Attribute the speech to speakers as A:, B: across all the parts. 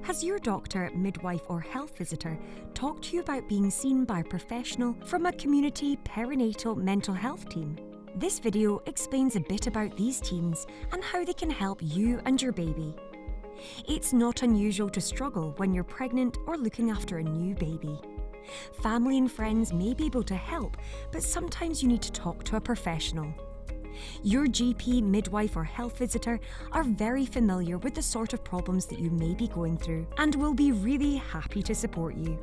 A: Has your doctor, midwife or health visitor talked to you about being seen by a professional from a community perinatal mental health team? This video explains a bit about these teams and how they can help you and your baby. It's not unusual to struggle when you're pregnant or looking after a new baby. Family and friends may be able to help, but sometimes you need to talk to a professional. Your GP, midwife or health visitor are very familiar with the sort of problems that you may be going through and will be really happy to support you.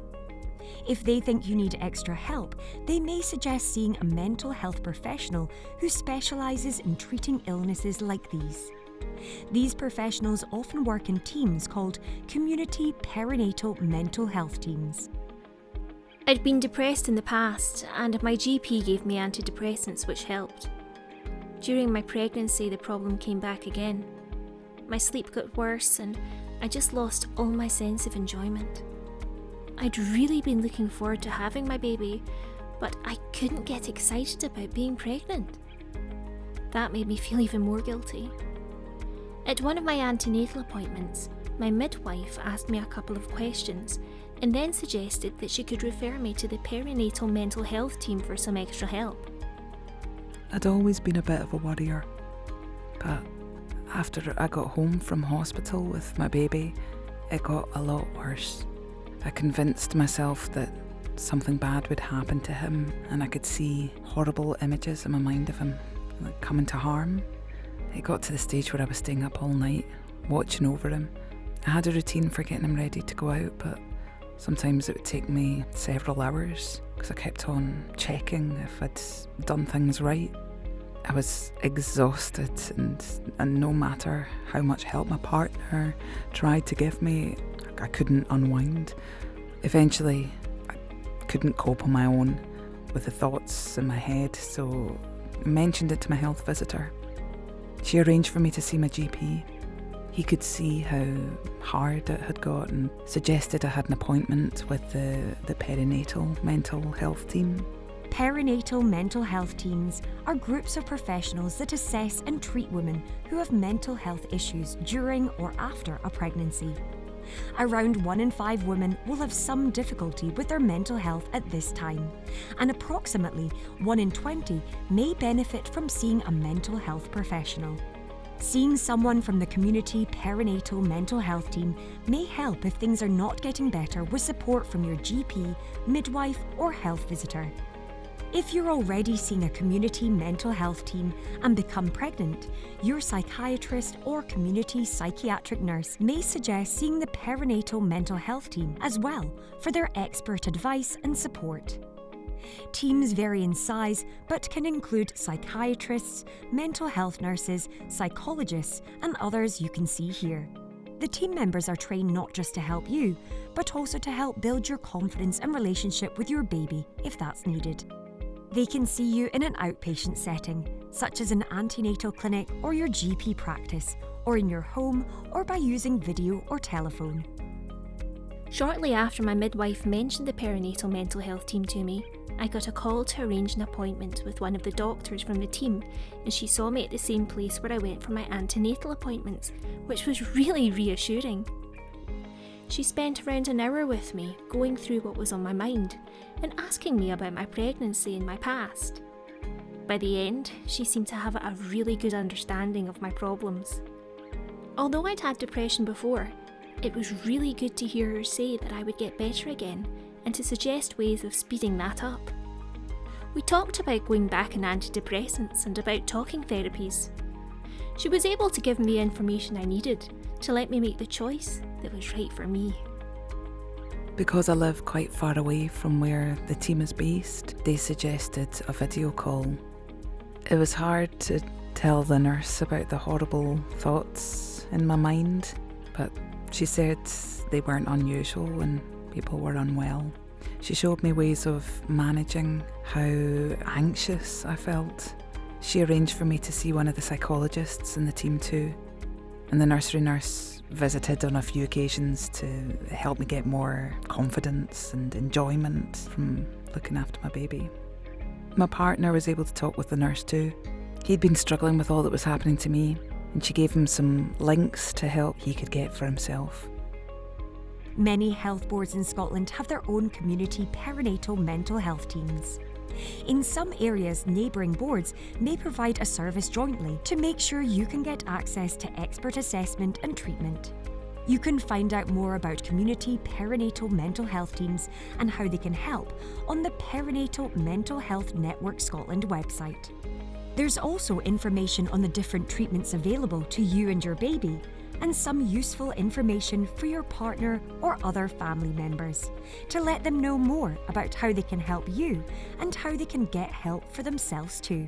A: If they think you need extra help, they may suggest seeing a mental health professional who specialises in treating illnesses like these. These professionals often work in teams called community perinatal mental health teams.
B: I'd been depressed in the past, and my GP gave me antidepressants which helped. During my pregnancy, the problem came back again. My sleep got worse and I just lost all my sense of enjoyment. I'd really been looking forward to having my baby, but I couldn't get excited about being pregnant. That made me feel even more guilty. At one of my antenatal appointments, my midwife asked me a couple of questions and then suggested that she could refer me to the perinatal mental health team for some extra help.
C: I'd always been a bit of a worrier, but after I got home from hospital with my baby, it got a lot worse. I convinced myself that something bad would happen to him, and I could see horrible images in my mind of him coming to harm. It got to the stage where I was staying up all night, watching over him. I had a routine for getting him ready to go out, but sometimes it would take me several hours because I kept on checking if I'd done things right. I was exhausted, and no matter how much help my partner tried to give me, I couldn't unwind. Eventually, I couldn't cope on my own with the thoughts in my head, so I mentioned it to my health visitor. She arranged for me to see my GP. He could see how hard it had got and suggested I had an appointment with the perinatal mental health team.
A: Perinatal mental health teams are groups of professionals that assess and treat women who have mental health issues during or after a pregnancy. Around 1 in 5 women will have some difficulty with their mental health at this time, and approximately 1 in 20 may benefit from seeing a mental health professional. Seeing someone from the community perinatal mental health team may help if things are not getting better with support from your GP, midwife, or health visitor. If you're already seeing a community mental health team and become pregnant, your psychiatrist or community psychiatric nurse may suggest seeing the perinatal mental health team as well for their expert advice and support. Teams vary in size but can include psychiatrists, mental health nurses, psychologists, and others you can see here. The team members are trained not just to help you, but also to help build your confidence and relationship with your baby if that's needed. They can see you in an outpatient setting, such as an antenatal clinic or your GP practice, or in your home, or by using video or telephone.
B: Shortly after my midwife mentioned the perinatal mental health team to me, I got a call to arrange an appointment with one of the doctors from the team, and she saw me at the same place where I went for my antenatal appointments, which was really reassuring. She spent around an hour with me, going through what was on my mind and asking me about my pregnancy and my past. By the end, she seemed to have a really good understanding of my problems. Although I'd had depression before, it was really good to hear her say that I would get better again and to suggest ways of speeding that up. We talked about going back on antidepressants and about talking therapies. She was able to give me the information I needed to let me make the choice that was right for me.
C: Because I live quite far away from where the team is based, they suggested a video call. It was hard to tell the nurse about the horrible thoughts in my mind, but she said they weren't unusual when people were unwell. She showed me ways of managing how anxious I felt. She arranged for me to see one of the psychologists in the team too, and the nursery nurse visited on a few occasions to help me get more confidence and enjoyment from looking after my baby. My partner was able to talk with the nurse too. He'd been struggling with all that was happening to me, and she gave him some links to help he could get for himself.
A: Many health boards in Scotland have their own community perinatal mental health teams. In some areas, neighbouring boards may provide a service jointly to make sure you can get access to expert assessment and treatment. You can find out more about community perinatal mental health teams and how they can help on the Perinatal Mental Health Network Scotland website. There's also information on the different treatments available to you and your baby, and some useful information for your partner or other family members to let them know more about how they can help you and how they can get help for themselves too.